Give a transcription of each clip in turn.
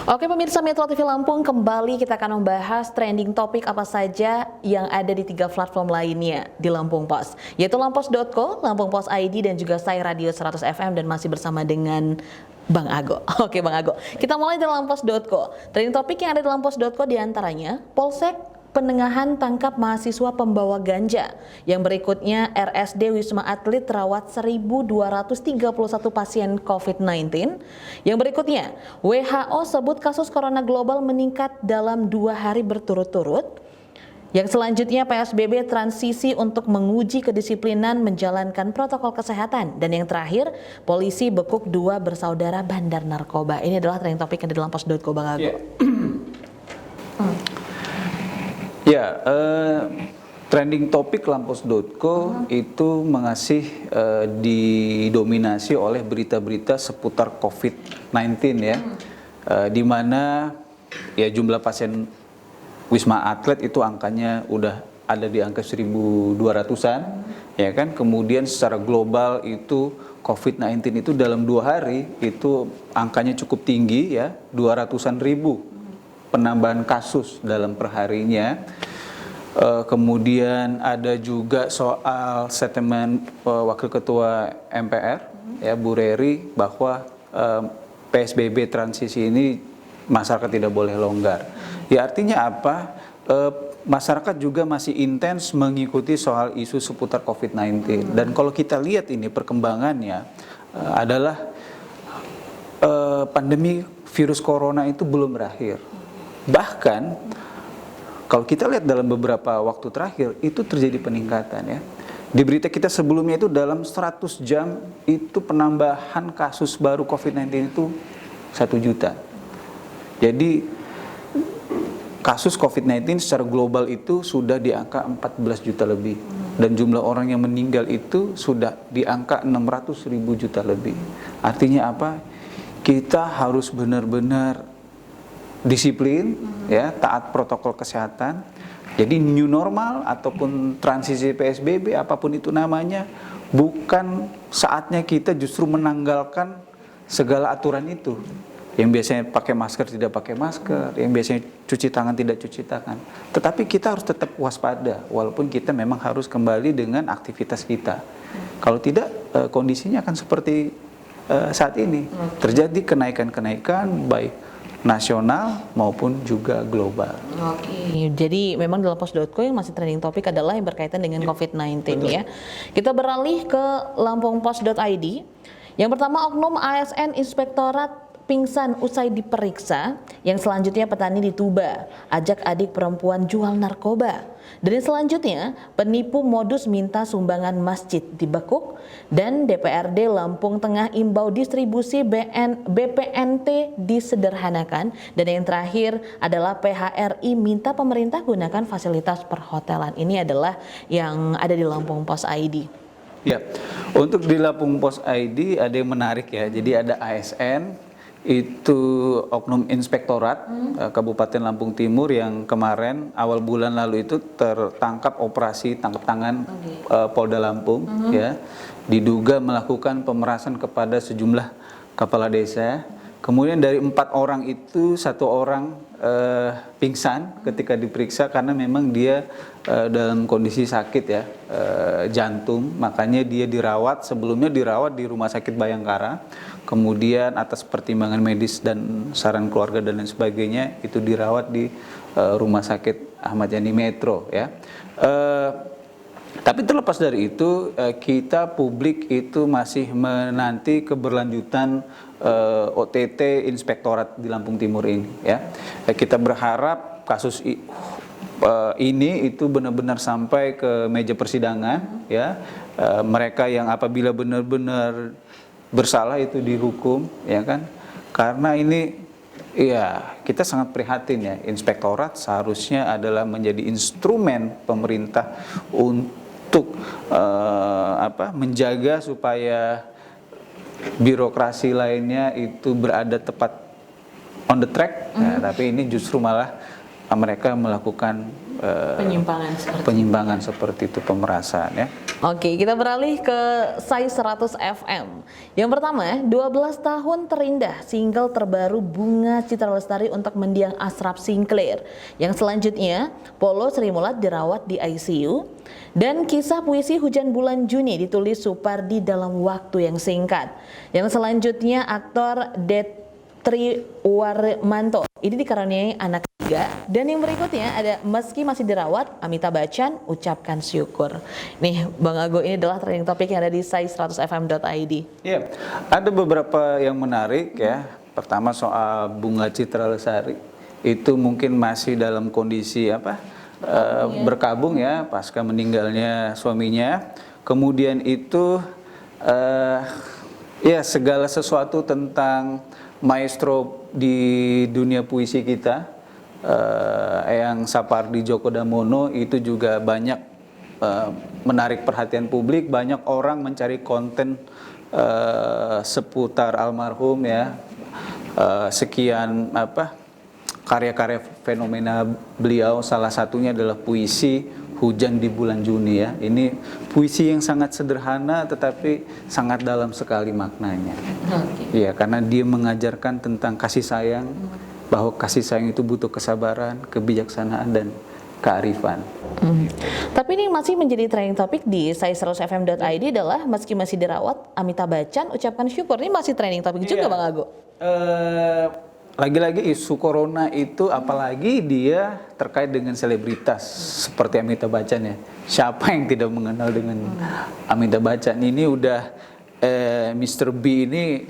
Oke pemirsa Metro TV Lampung, kembali kita akan membahas trending topik apa saja yang ada di 3 platform lainnya di Lampung Pos, yaitu lampos.co, Lampung Pos ID, dan juga Sai Radio 100 FM, dan masih bersama dengan Bang Ago. Oke Bang Ago, kita mulai dari lampos.co. Trending topik yang ada di lampos.co diantaranya Polsek penengahan tangkap mahasiswa pembawa ganja. Yang berikutnya, RSD Wisma Atlet rawat 1.231 pasien COVID-19. Yang berikutnya, WHO sebut kasus corona global meningkat dalam 2 hari berturut-turut. Yang selanjutnya, PSBB transisi untuk menguji kedisiplinan menjalankan protokol kesehatan. Dan yang terakhir, polisi bekuk 2 bersaudara bandar narkoba. Ini adalah trending topik yang di lampos.co, Bang Ago. Ya, trending topik lampos.co itu mengasih didominasi oleh berita-berita seputar COVID-19 ya, di mana ya jumlah pasien Wisma Atlet itu angkanya udah ada di angka 1.200-an, ya kan. Kemudian secara global itu COVID-19 itu dalam 2 hari itu angkanya cukup tinggi ya, 200-an ribu penambahan kasus dalam perharinya. Kemudian ada juga soal statement Wakil Ketua MPR ya Bu Reri bahwa PSBB transisi ini masyarakat tidak boleh longgar. Ya artinya apa? Masyarakat juga masih intens mengikuti soal isu seputar COVID-19. Dan kalau kita lihat ini perkembangannya adalah pandemi virus corona itu belum berakhir. Bahkan kalau kita lihat dalam beberapa waktu terakhir itu terjadi peningkatan ya. Di berita kita sebelumnya itu dalam 100 jam itu penambahan kasus baru COVID-19 itu 1 juta. Jadi kasus COVID-19 secara global itu sudah di angka 14 juta lebih. Dan jumlah orang yang meninggal itu sudah di angka 600.000 juta lebih. Artinya apa? Kita harus benar-benar disiplin ya, taat protokol kesehatan. Jadi new normal ataupun transisi PSBB apapun itu namanya, bukan saatnya kita justru menanggalkan segala aturan itu. Yang biasanya pakai masker tidak pakai masker, yang biasanya cuci tangan tidak cuci tangan. Tetapi kita harus tetap waspada walaupun kita memang harus kembali dengan aktivitas kita. Kalau tidak kondisinya akan seperti saat ini. Terjadi kenaikan-kenaikan baik nasional maupun juga global. Oke, jadi memang di lampos.co yang masih trending topik adalah yang berkaitan dengan COVID-19 ya. Kita beralih ke lampungpos.id. Yang pertama, oknum ASN Inspektorat pingsan usai diperiksa. Yang selanjutnya, petani di Tuba ajak adik perempuan jual narkoba. Dan yang selanjutnya, penipu modus minta sumbangan masjid dibekuk. Dan DPRD Lampung Tengah imbau distribusi BPNT disederhanakan. Dan yang terakhir adalah PHRI minta pemerintah gunakan fasilitas perhotelan. Ini adalah yang ada di Lampung Pos ID. Ya, untuk di Lampung Pos ID ada yang menarik ya. Jadi ada ASN itu oknum inspektorat Kabupaten Lampung Timur yang kemarin awal bulan lalu itu tertangkap operasi tangkap tangan Polda Lampung ya, diduga melakukan pemerasan kepada sejumlah kepala desa. Kemudian dari 4 orang itu 1 orang pingsan ketika diperiksa karena memang dia dalam kondisi sakit ya, jantung, makanya dia dirawat, sebelumnya dirawat di Rumah Sakit Bayangkara, kemudian atas pertimbangan medis dan saran keluarga dan lain sebagainya itu dirawat di Rumah Sakit Ahmad Yani Metro ya. Tapi terlepas dari itu, kita publik itu masih menanti keberlanjutan OTT Inspektorat di Lampung Timur ini ya. Kita berharap kasus ini itu benar-benar sampai ke meja persidangan ya. Mereka yang apabila benar-benar bersalah itu dihukum ya kan. Karena ini ya kita sangat prihatin ya. Inspektorat seharusnya adalah menjadi instrumen pemerintah untuk menjaga supaya birokrasi lainnya itu berada tepat on the track, tapi ini justru malah mereka melakukan penyimpangan seperti itu, pemerasan ya. Oke, kita beralih ke Sai 100 FM. Yang pertama, 12 tahun terindah, single terbaru Bunga Citra Lestari untuk mendiang Ashraf Sinclair. Yang selanjutnya, Polo Sri Mulat dirawat di ICU. Dan kisah puisi Hujan Bulan Juni ditulis Supardi dalam waktu yang singkat. Yang selanjutnya, aktor Detri Warmanto. Ini dikaruniai anak ketiga. Dan yang berikutnya ada Meski Masih Dirawat, Amitabh Bachchan ucapkan syukur. Nih Bang Ago, ini adalah trending topik yang ada di sai100fm.id. Iya, ada beberapa yang menarik ya. Pertama soal Bunga Citra Lestari. Itu mungkin masih dalam kondisi berkabung ya pasca meninggalnya suaminya. Kemudian itu ya segala sesuatu tentang maestro di dunia puisi kita, Eyang Sapardi Djoko Damono, itu juga banyak menarik perhatian publik. Banyak orang mencari konten seputar almarhum ya. Sekian karya-karya fenomena beliau, salah satunya adalah puisi Hujan di Bulan Juni ya. Ini puisi yang sangat sederhana tetapi sangat dalam sekali maknanya. Iya, karena dia mengajarkan tentang kasih sayang, bahwa kasih sayang itu butuh kesabaran, kebijaksanaan dan kearifan. Tapi ini masih menjadi trending topik di sai100fm.id adalah Meski Masih Dirawat, Amitabh Bachchan ucapkan syukur. Ini masih trending topik juga Bang Ago. Lagi-lagi isu corona itu, apalagi dia terkait dengan selebritas seperti Amitabh Bachchan ya. Siapa yang tidak mengenal dengan Amitabh Bachchan? Ini udah Mr. B ini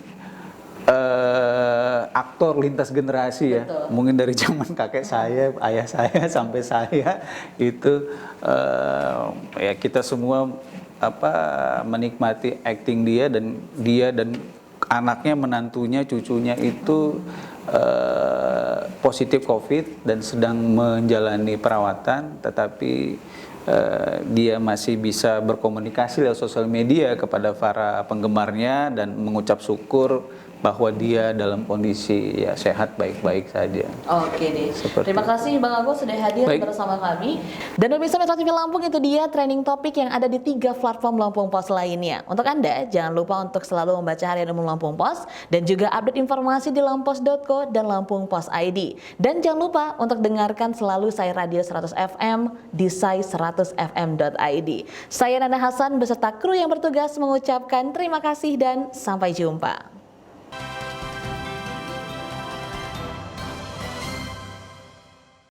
aktor lintas generasi ya. Betul. Mungkin dari zaman kakek saya, ayah saya sampai saya itu ya kita semua menikmati acting dia dan anaknya, menantunya, cucunya itu positif COVID dan sedang menjalani perawatan, tetapi dia masih bisa berkomunikasi lewat sosial media kepada para penggemarnya dan mengucap syukur bahwa dia dalam kondisi ya sehat, baik-baik saja. Oke deh. Terima kasih Bang Ago sudah hadir bersama kami. Dan pemirsa Metro TV Lampung, itu dia trending topik yang ada di 3 platform Lampung Pos lainnya. Untuk Anda, jangan lupa untuk selalu membaca Harian Umum Lampung Pos dan juga update informasi di lampos.co dan Lampung Pos ID. Dan jangan lupa untuk dengarkan selalu Sai Radio 100 FM di sai100fm.id. Saya Nana Hasan beserta kru yang bertugas mengucapkan terima kasih dan sampai jumpa.